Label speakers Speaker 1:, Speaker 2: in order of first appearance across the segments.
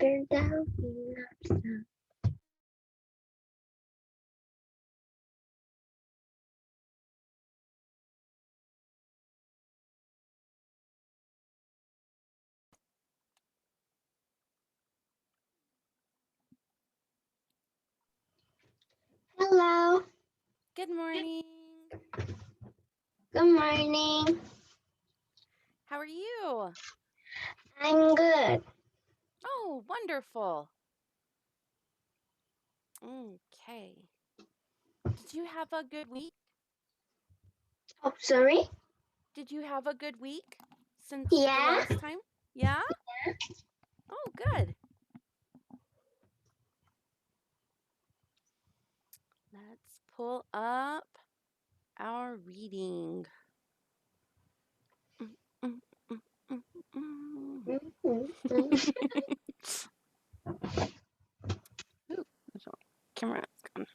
Speaker 1: Further down in the Hello.
Speaker 2: Good morning.
Speaker 1: Good morning.
Speaker 2: How are you?
Speaker 1: I'm good.
Speaker 2: Oh, wonderful. Okay. Did you have a good week?
Speaker 1: Oh, sorry?
Speaker 2: Did you have a good week since the
Speaker 1: Yeah?
Speaker 2: last time? Yeah? Oh, good. Let's pull up our reading. Mm, mm, mm, mm.
Speaker 1: Mm-hmm.
Speaker 2: Ooh, there's a camera. It's gone.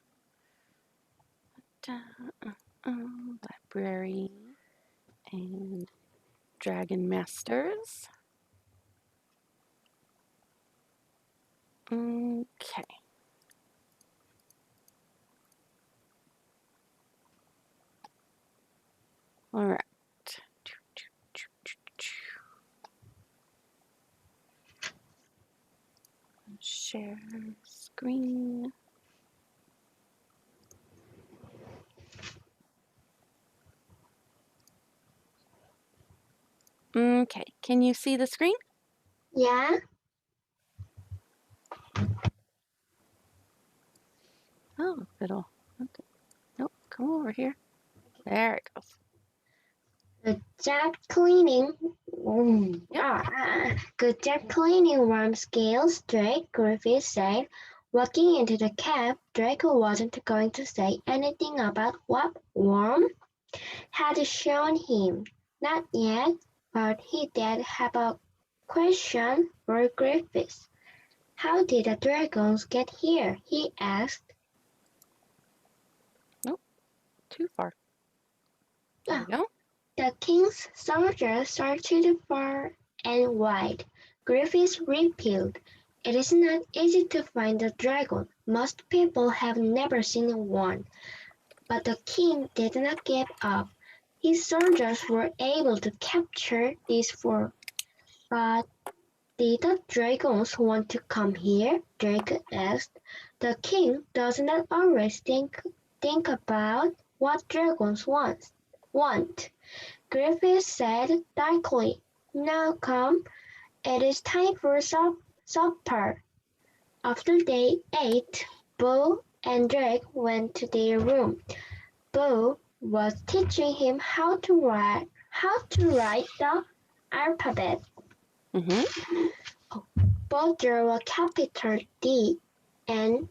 Speaker 2: Library and Dragon Masters. Okay. All right. Share screen. Okay, can you see the screen?
Speaker 1: Yeah?
Speaker 2: Oh, it'll. Nope, come over here. There it goes.
Speaker 1: Good job cleaning.
Speaker 2: Yep.
Speaker 1: Good job cleaning worm scales, Drake, Griffith said. Walking into the cab, Draco wasn't going to say anything about what Worm had shown him. Not yet, but he did have a question for Griffith. How did the dragons get here? He asked.
Speaker 2: Nope, too far. There we go.
Speaker 1: The king's soldiers searched far and wide. Griffiths repealed. It is not easy to find a dragon. Most people have never seen one. But the king did not give up. His soldiers were able to capture these four. But did the dragons want to come here? Drake asked. The king does not always think about what dragons want. Griffith said darkly, "Now come, it is time for supper." After they ate, Bo and Drake went to their room. Bo was teaching him how to write the alphabet.
Speaker 2: Mm-hmm.
Speaker 1: Bo drew a capital D and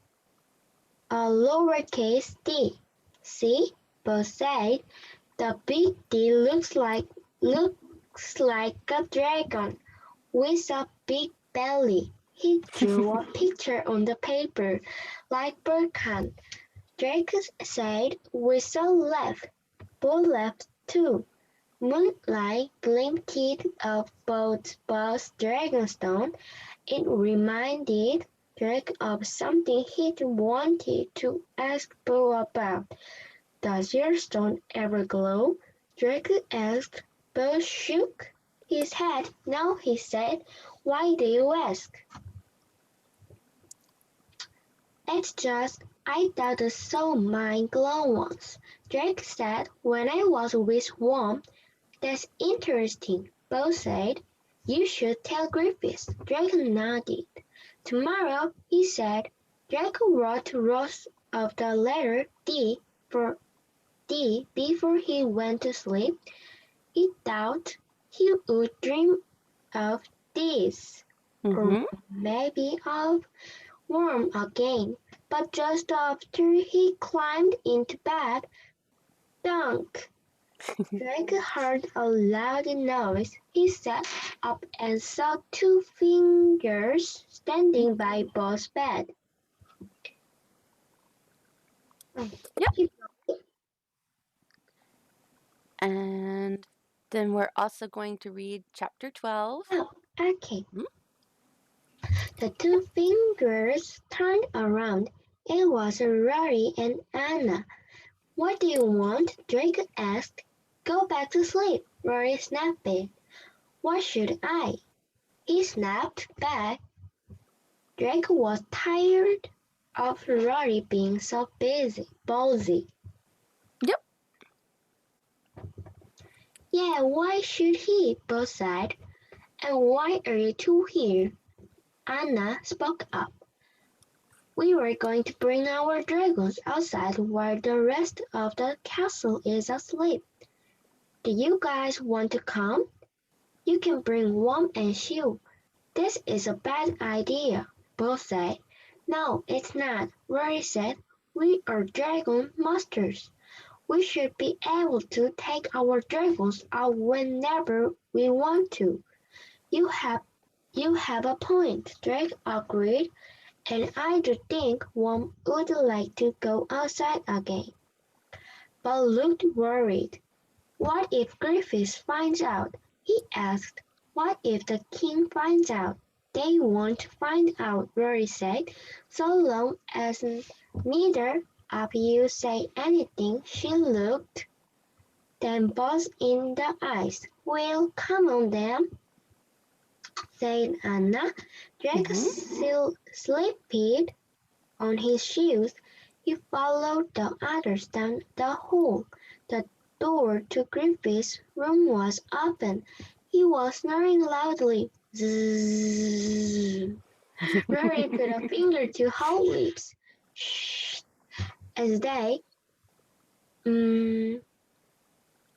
Speaker 1: a lowercase d. "See," Bo said, "the big D looks like a dragon with a big belly." He drew a picture on the paper, like Burkhan. Drake said, "Whistle left." Bo left too. Moonlight blinked off both Bo's dragonstone. It reminded Drake of something he'd wanted to ask Bo about. "Does your stone ever glow?" Drake asked. Bo shook his head. "No," he said. "Why do you ask?" "It's just I thought I saw mine glow once," Drake said, "when I was with Worm." "That's interesting," Bo said. "You should tell Griffiths." Drake nodded. "Tomorrow," he said. Drake wrote rows of the letter D for D before he went to sleep. He thought he would dream of this, or
Speaker 2: Mm-hmm.
Speaker 1: maybe of Worm again, but just after he climbed into bed, thunk! Drake heard a loud noise. He sat up and saw two figures standing by Bo's bed.
Speaker 2: Yep. And then we're also going to read chapter 12.
Speaker 1: Oh, okay. The two fingers turned around. It was Rory and Anna. "What do you want?" Drake asked. "Go back to sleep," Rory snapped. "Why should I?" he snapped back. Drake was tired of Rory being so ballsy.
Speaker 2: Yep.
Speaker 1: "Yeah, why should he?" both said. "And why are you two here?" Anna spoke up. "We were going to bring our dragons outside while the rest of the castle is asleep. Do you guys want to come? You can bring Worm and Shield." "This is a bad idea," both said. "No, it's not," Rory said. "We are dragon masters. We should be able to take our dragons out whenever we want to." You have a point," Drake agreed, "and I do think one would like to go outside again." But looked worried. "What if Griffiths finds out?" he asked. "What if the king finds out?" "They won't find out," Rory said, "so long as neither of you say anything." She looked them both in the eyes. "Well, come on then," said Anna. Drake slipped on his shoes. He followed the others down the hall. The door to Griffith's room was open. He was snoring loudly. Zzz. Rory put a finger to her lips. Shh. As they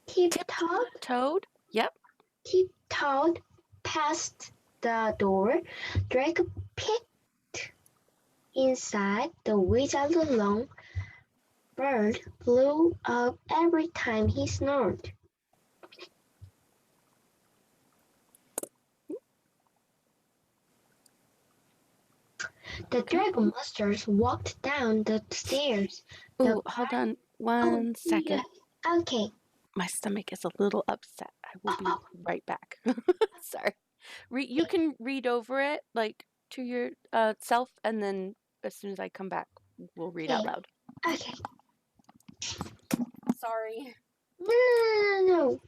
Speaker 1: tiptoed
Speaker 2: Toad? Yep.
Speaker 1: tiptoed past the door, Drake peeked inside. The wizard's long bird flew up every time he snored. The dragon masters walked down the stairs.
Speaker 2: Oh, hold on one second.
Speaker 1: Yeah, okay.
Speaker 2: My stomach is a little upset. I will be right back. Sorry. You can read over it like to your self, and then as soon as I come back, we'll read out loud.
Speaker 1: Okay.
Speaker 2: Sorry.
Speaker 1: No.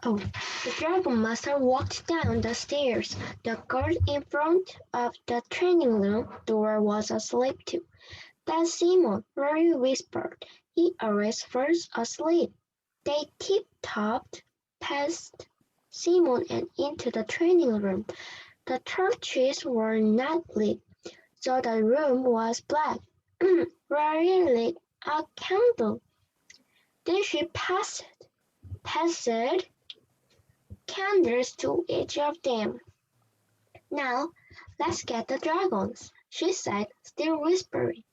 Speaker 1: Oh, the dragon master walked down the stairs. The guard in front of the training room door was asleep too. "That's Simon," Rory whispered. "He always falls asleep." They tiptoed past Simon and into the training room. The torches were not lit, so the room was black. Rory lit a candle. Then she passed candles to each of them. "Now, let's get the dragons," she said, still whispering.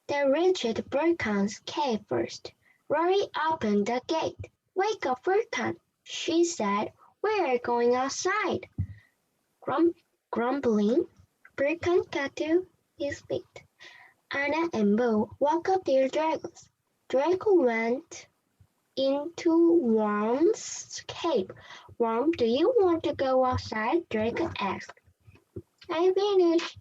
Speaker 1: They reached Burkan's cave first. Rory opened the gate. "Wake up, Burkan," she said. "We're going outside." Grumbling, Burkan got to his feet. Anna and Bo woke up their dragons. Draco went into Worm's cave. "Worm, do you want to go outside?" Draco asked. "I finished."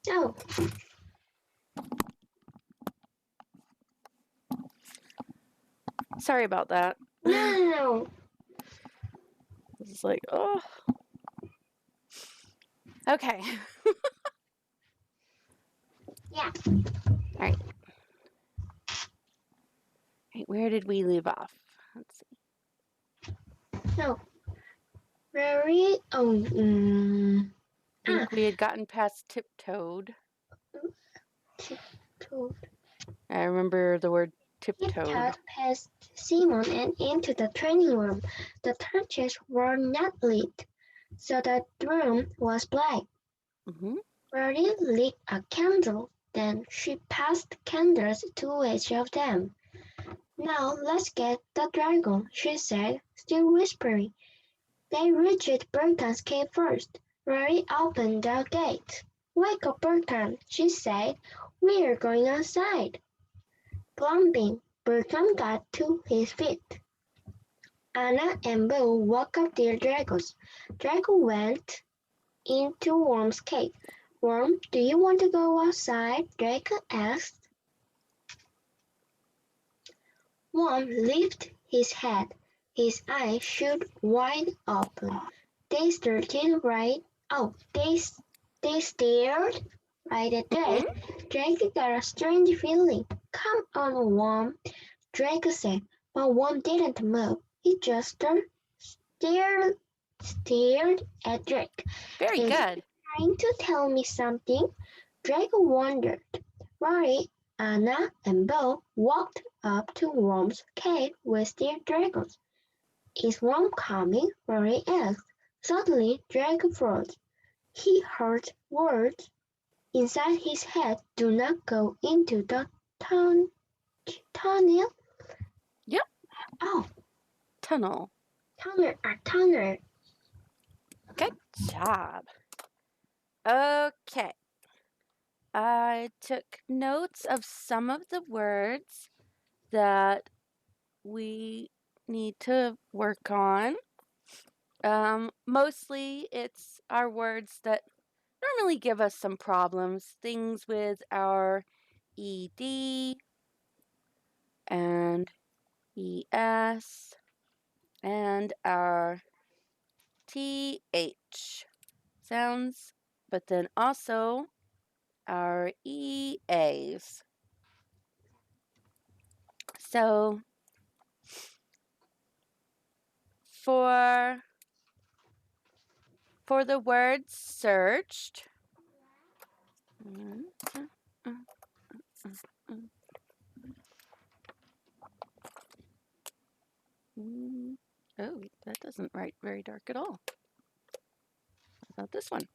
Speaker 1: Oh,
Speaker 2: Sorry about that.
Speaker 1: no.
Speaker 2: It's like, oh. Okay.
Speaker 1: Yeah.
Speaker 2: All right. Right, where did we leave off? Let's see.
Speaker 1: No. Very.
Speaker 2: I think we had gotten past tiptoed.
Speaker 1: Tiptoed.
Speaker 2: I remember the word tiptoed.
Speaker 1: Past Simon and into the training room. The torches were not lit, so the room was black.
Speaker 2: Mm-hmm.
Speaker 1: Rory lit a candle, then she passed candles to each of them. Now let's get the dragon, she said, still whispering. They reached Burton's cave first. Rory opened the gate. Wake up, Burton, she said. We're going outside. Plumping, Burton got to his feet. Anna and Bill woke up their dragons. Drago went into Worm's cave. Worm, do you want to go outside? Draco asked. Worm lifted his head. His eyes shot wide open. They stared right. Oh, they stared right at Drake. Drake got a strange feeling. Come on, Worm, Drake said. But Worm didn't move. He just stared at Drake.
Speaker 2: Very
Speaker 1: Is he
Speaker 2: good.
Speaker 1: trying to tell me something? Drake wondered. Rory, Anna, and Bo walked up to Worm's cave with their dragons. Is Worm coming? Rory asked. Suddenly Drake froze. He heard words inside his head. Do not go into the tunnel.
Speaker 2: Yep.
Speaker 1: Oh,
Speaker 2: Tunnel.
Speaker 1: tunnel.
Speaker 2: Good job. Okay. I took notes of some of the words that we need to work on. Mostly it's our words that normally give us some problems, things with our ED and ES and our TH sounds, but then also our EAs. So for the words searched, oh, that doesn't write very dark at all. How about this one?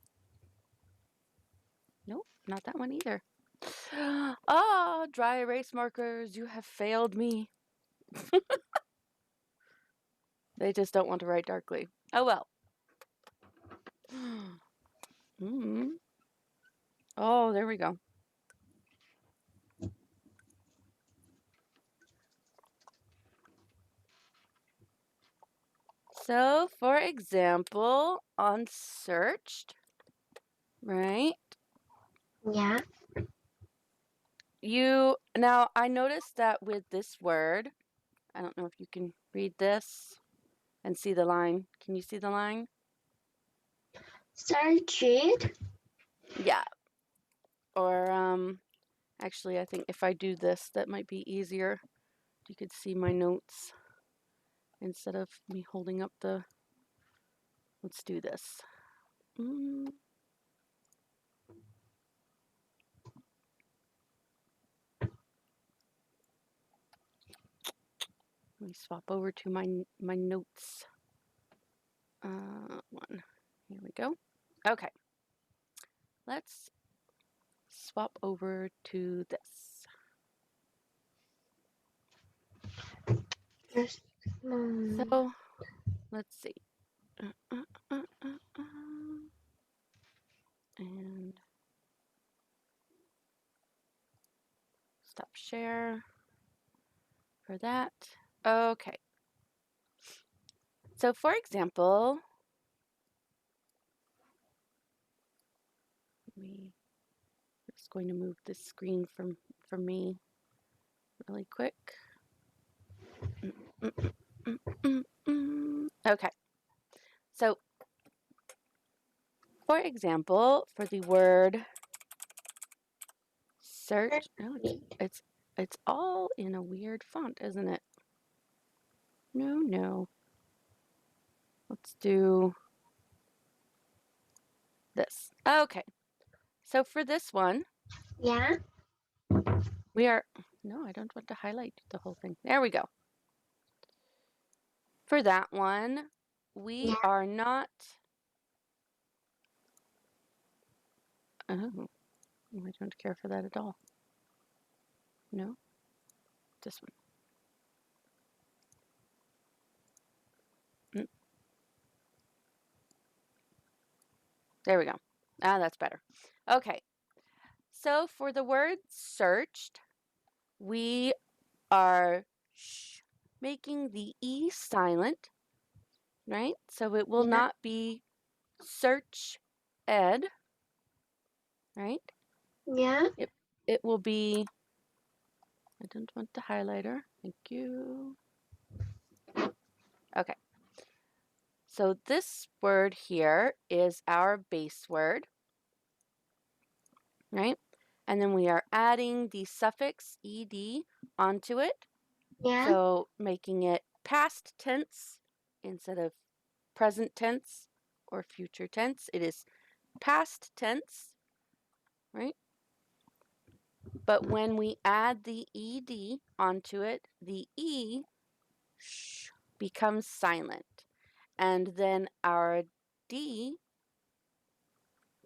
Speaker 2: Nope, not that one either. Ah, dry erase markers, you have failed me. They just don't want to write darkly. Oh well. Oh, there we go. So, for example, on searched, right?
Speaker 1: Yeah.
Speaker 2: Now I noticed that with this word, I don't know if you can read this and see the line. Can you see the line?
Speaker 1: Search it.
Speaker 2: Yeah. Or actually I think if I do this that might be easier. You could see my notes instead of me holding up the. Let's do this. Let me swap over to my notes. One. Here we go. Okay. Let's swap over to this. So let's see. And stop share for that. Okay. So for example, just going to move this screen from me really quick. Okay. So, for example, for the word search, oh, it's all in a weird font, isn't it? No. Let's do this. Okay. So for this one,
Speaker 1: Yeah.
Speaker 2: we are, no, I don't want to highlight the whole thing. There we go. For that one, we are not, oh, I don't care for that at all. No, this one. There we go. Ah, that's better. Okay. So for the word searched, we are making the E silent, right? So it will not be search ed, right?
Speaker 1: Yeah.
Speaker 2: It will be, I don't want the highlighter. Thank you. Okay. So this word here is our base word, right? And then we are adding the suffix ed onto it.
Speaker 1: Yeah.
Speaker 2: So making it past tense instead of present tense or future tense. It is past tense, right? But when we add the ed onto it, the e becomes silent. And then our d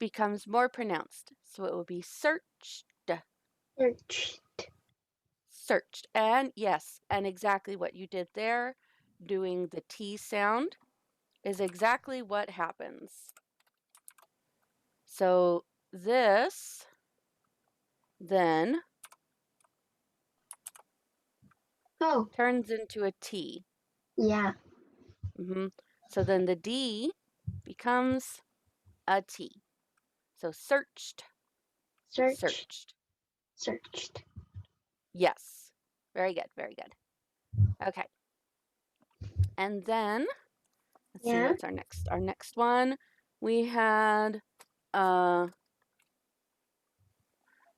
Speaker 2: becomes more pronounced. So it will be searched.
Speaker 1: Searched.
Speaker 2: Searched. And yes, and exactly what you did there, doing the T sound, is exactly what happens. So this then turns into a T.
Speaker 1: Yeah.
Speaker 2: So then the D becomes a T. So searched. Searched.
Speaker 1: Searched.
Speaker 2: Yes. Very good. Very good. Okay. And then let's see what's our next. Our next one, we had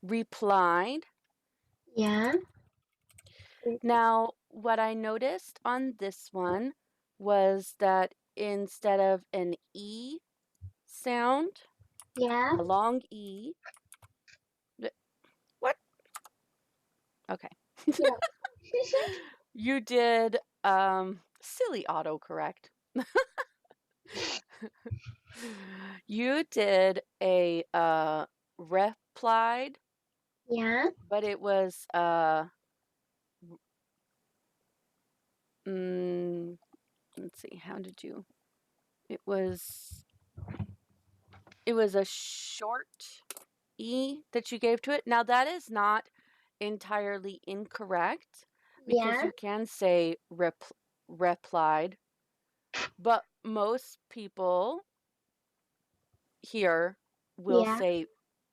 Speaker 2: replied.
Speaker 1: Yeah.
Speaker 2: Now, what I noticed on this one was that instead of an E sound,
Speaker 1: Yeah.
Speaker 2: a long E, what? Okay.
Speaker 1: Yeah.
Speaker 2: You did silly autocorrect. You did a replied,
Speaker 1: Yeah.
Speaker 2: but it was let's see, how did you? It was a short E that you gave to it. Now that is not entirely incorrect because
Speaker 1: Yeah.
Speaker 2: you can say replied, but most people here will
Speaker 1: Yeah.
Speaker 2: say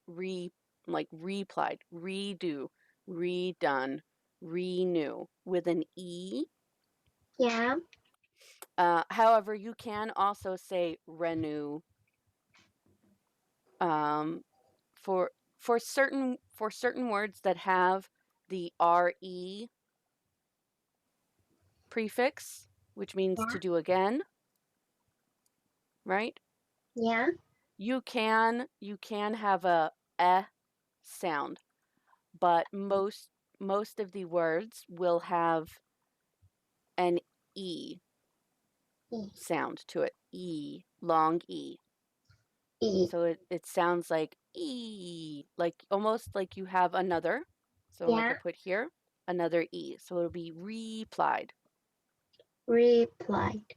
Speaker 2: replied, redo, redone, renew with an E.
Speaker 1: Yeah.
Speaker 2: However, you can also say renew for certain words that have the re prefix, which means to do again, right?
Speaker 1: Yeah.
Speaker 2: You can have a sound, but most of the words will have an e sound to it. E, long E. So it sounds like E, like almost like you have another. So like I put here, another E. So it'll be replied.
Speaker 1: Replied.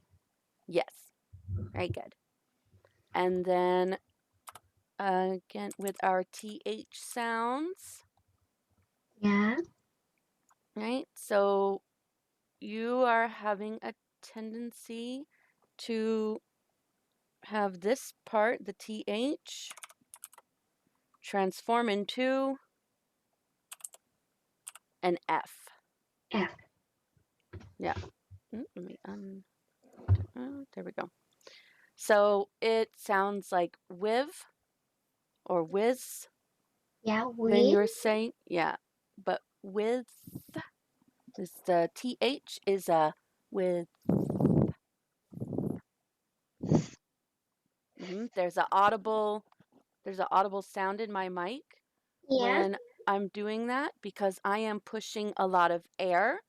Speaker 2: Yes. Very good. And then again with our TH sounds.
Speaker 1: Yeah.
Speaker 2: Right? So you are having a tendency to have this part, the TH, transform into an F.
Speaker 1: F.
Speaker 2: Yeah. Let me there we go. So it sounds like with or whiz
Speaker 1: Yeah,
Speaker 2: when
Speaker 1: with.
Speaker 2: you're saying, yeah, but with is the TH is a with. There's an audible sound in my mic
Speaker 1: Yeah.
Speaker 2: when I'm doing that because I am pushing a lot of air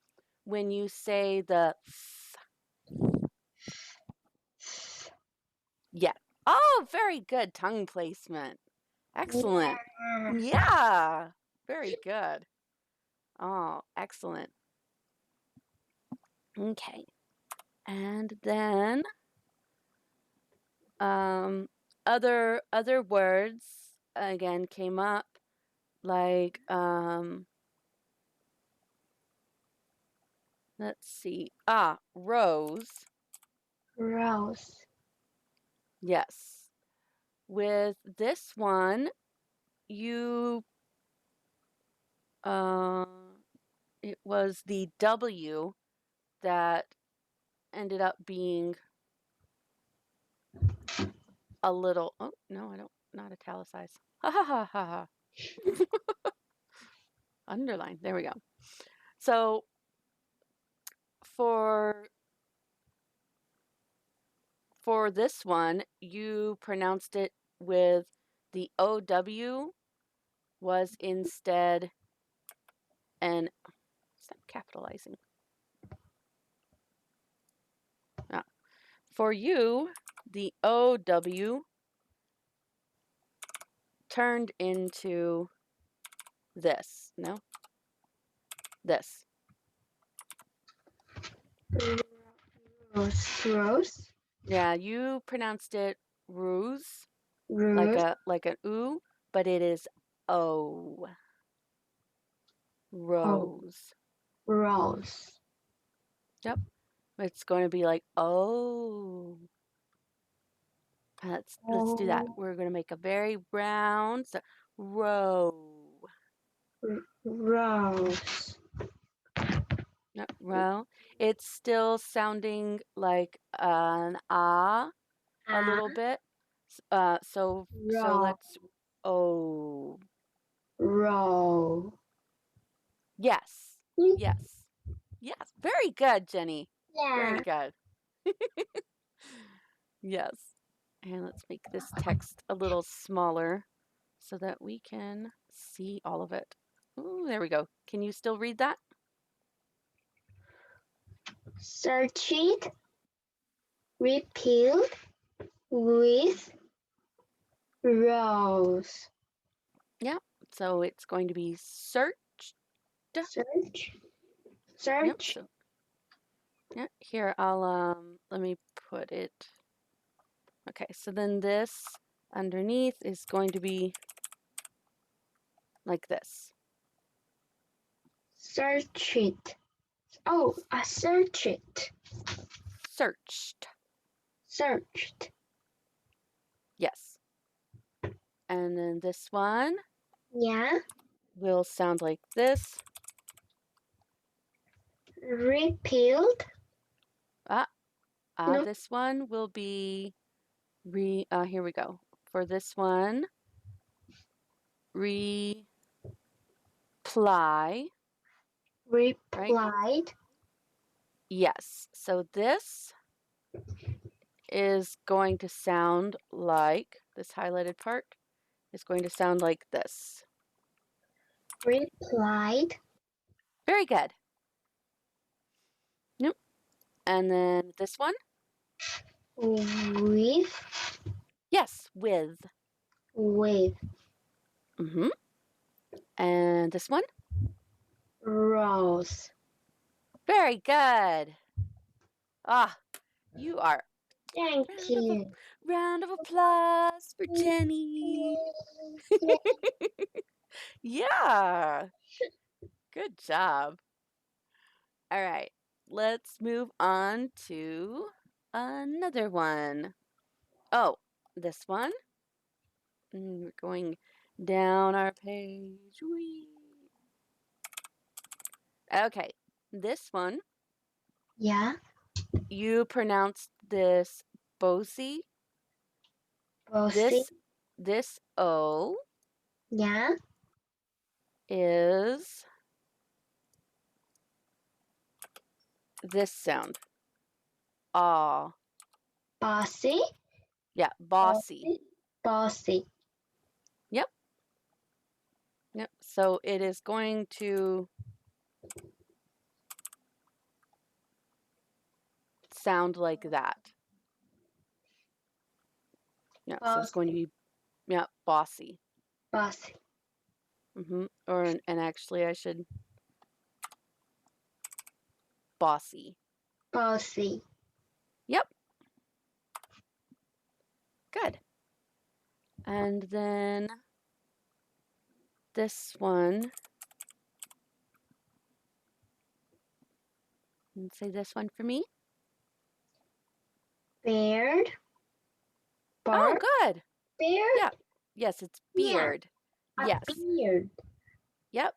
Speaker 2: when you say the yeah. Oh, very good tongue placement. Excellent.
Speaker 1: Yeah.
Speaker 2: Yeah. Very good. Oh, excellent. Okay. And then other words again came up like let's see. Rose.
Speaker 1: Rose.
Speaker 2: Yes. With this one, you uh it was the W that ended up being a little, oh no, I don't, not italicized. Ha ha ha ha ha. Underline. There we go. So for this one, you pronounced it with the OW was instead an, stop capitalizing. For you, the OW turned into this. No? This.
Speaker 1: Rose. Rose.
Speaker 2: Yeah, you pronounced it ruse, like
Speaker 1: Rose.
Speaker 2: an oo, but it is O.
Speaker 1: Oh.
Speaker 2: Rose.
Speaker 1: Rose.
Speaker 2: Yep. It's going to be like oh. Let's do that.
Speaker 1: Oh.
Speaker 2: We're going to make a very round row.
Speaker 1: Rose.
Speaker 2: Yep, row. It's still sounding like an ah a
Speaker 1: Ah.
Speaker 2: little bit. So
Speaker 1: Row.
Speaker 2: let's oh.
Speaker 1: Row.
Speaker 2: Yes. Yes. Yes. Very good, Jenny. Very
Speaker 1: Yeah.
Speaker 2: good. Yes. And let's make this text a little smaller so that we can see all of it. Ooh, there we go. Can you still read that?
Speaker 1: Search it. Repealed with rose.
Speaker 2: Yeah. So it's going to be searched.
Speaker 1: Search.
Speaker 2: Yep.
Speaker 1: Search.
Speaker 2: So yeah, here I'll let me put it. Okay, so then this underneath is going to be like this.
Speaker 1: Search it. Oh, I search it.
Speaker 2: Searched.
Speaker 1: Searched.
Speaker 2: Yes. And then this one
Speaker 1: Yeah.
Speaker 2: will sound like this.
Speaker 1: Repealed. No.
Speaker 2: This one will be here we go. For this one, reply.
Speaker 1: Replied.
Speaker 2: Right? Yes. So this is going to sound like this highlighted part is going to sound like this.
Speaker 1: Replied.
Speaker 2: Very good. Nope. And then this one?
Speaker 1: With.
Speaker 2: Yes, with.
Speaker 1: With.
Speaker 2: Mm-hmm. And this one?
Speaker 1: Rose.
Speaker 2: Very good. Ah, you are.
Speaker 1: Thank you.
Speaker 2: Round of applause for Jenny. Yeah. Good job. All right. Let's move on to another one. Oh, this one. We're going Down our page. Whee! Okay, this one,
Speaker 1: Yeah.
Speaker 2: you pronounced this Bosie.
Speaker 1: Bossy.
Speaker 2: This O
Speaker 1: Yeah.
Speaker 2: is this sound. Ah.
Speaker 1: Bossy.
Speaker 2: Yeah, bossy.
Speaker 1: Bossy. Bossy.
Speaker 2: Yep. Yep. So it is going to sound like that. Yeah, so it's going to
Speaker 1: Bossy.
Speaker 2: be, yeah, bossy.
Speaker 1: Bossy.
Speaker 2: And actually I should bossy.
Speaker 1: Bossy.
Speaker 2: Yep. Good. And then this one, and say this one for me.
Speaker 1: Beard.
Speaker 2: Oh,
Speaker 1: Bark.
Speaker 2: good.
Speaker 1: Beard.
Speaker 2: Yeah. Yes, it's
Speaker 1: Yeah.
Speaker 2: beard.
Speaker 1: A
Speaker 2: Yes.
Speaker 1: beard.
Speaker 2: Yep.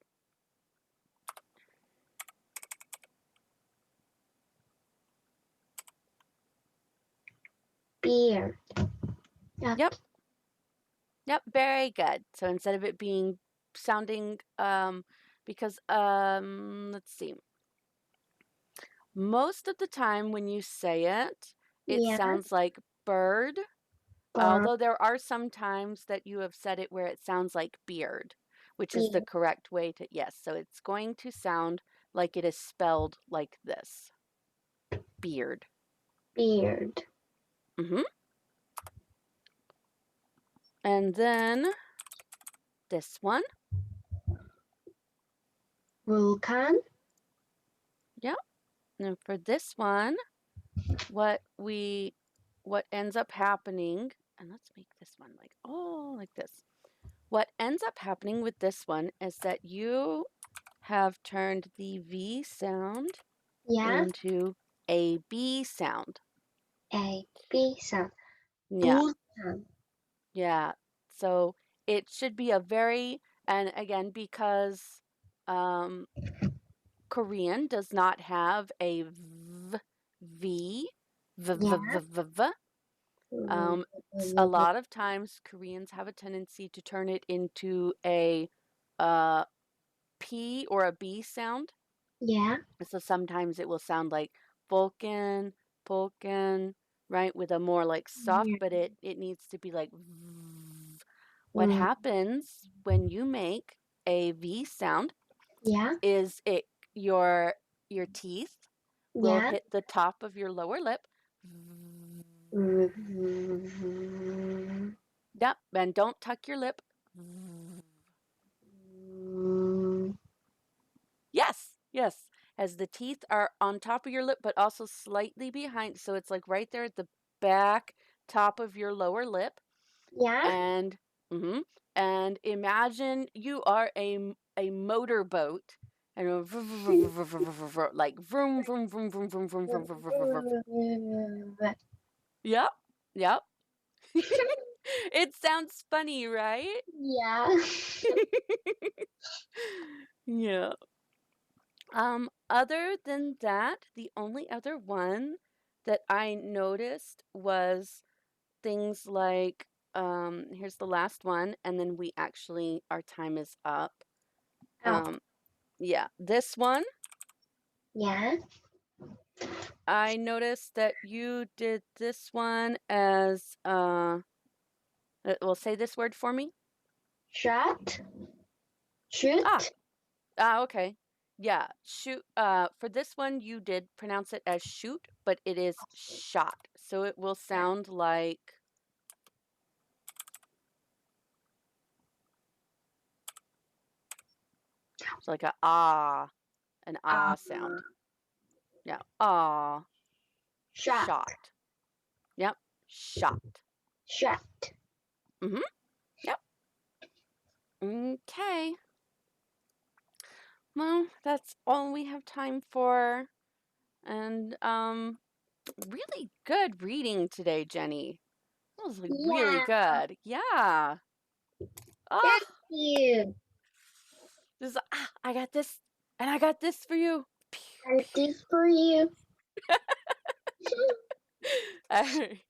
Speaker 1: Beard.
Speaker 2: Yep. Yep. Very good. So instead of it being sounding, because, let's see. Most of the time when you say it, it
Speaker 1: Yeah.
Speaker 2: sounds like bird.
Speaker 1: Bark.
Speaker 2: Although there are some times that you have said it where it sounds like beard, which is the
Speaker 1: Beard.
Speaker 2: correct way to, yes. So it's going to sound like it is spelled like this. Beard.
Speaker 1: Beard.
Speaker 2: And then this one.
Speaker 1: Vulcan.
Speaker 2: Yep. And for this one, what ends up happening, and let's make this one like this. What ends up happening with this one is that you have turned the V sound
Speaker 1: Yeah.
Speaker 2: into a B sound.
Speaker 1: A B sound.
Speaker 2: Yeah,
Speaker 1: Vulcan.
Speaker 2: yeah. So it should be and again, because um, Korean does not have a
Speaker 1: Yeah.
Speaker 2: v. A lot of times Koreans have a tendency to turn it into a uh, P or a B sound.
Speaker 1: Yeah.
Speaker 2: So sometimes it will sound like Vulcan, Polkan, right, with a more like soft,
Speaker 1: Yeah.
Speaker 2: but it needs to be like v. What
Speaker 1: Mm.
Speaker 2: happens when you make a V sound
Speaker 1: Yeah.
Speaker 2: is your teeth will
Speaker 1: Yeah.
Speaker 2: hit the top of your lower lip. Yep, and don't tuck your lip. Yes, yes. As the teeth are on top of your lip, but also slightly behind. So it's like right there at the back top of your lower lip.
Speaker 1: Yeah.
Speaker 2: And and imagine you are a motorboat and like vroom vroom vroom vroom vroom vroom vroom vroom vroom vroom vroom. Yep. Yep. It sounds funny, right?
Speaker 1: Yeah.
Speaker 2: Yeah. Other than that, the only other one that I noticed was things like, here's the last one, and then our time is up.
Speaker 1: Oh.
Speaker 2: Yeah, this one,
Speaker 1: Yeah.
Speaker 2: I noticed that you did this one as, well, say this word for me.
Speaker 1: Shot.
Speaker 2: Ah,
Speaker 1: Shoot.
Speaker 2: okay. Yeah, shoot. For this one, you did pronounce it as shoot, but it is shot. So it will
Speaker 1: Yeah.
Speaker 2: sound like it's like an
Speaker 1: Uh,
Speaker 2: sound. Yeah, ah,
Speaker 1: shot.
Speaker 2: shot. Yep, shot.
Speaker 1: Shot.
Speaker 2: Mm-hmm. Yep. Okay. Well, that's all we have time for. And really good reading today, Jenny. That was like really
Speaker 1: Yeah.
Speaker 2: good. Yeah. Oh,
Speaker 1: Thank you.
Speaker 2: this I got this, and I got this for you.
Speaker 1: And this for you.
Speaker 2: All right.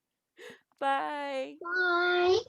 Speaker 2: Bye.
Speaker 1: Bye.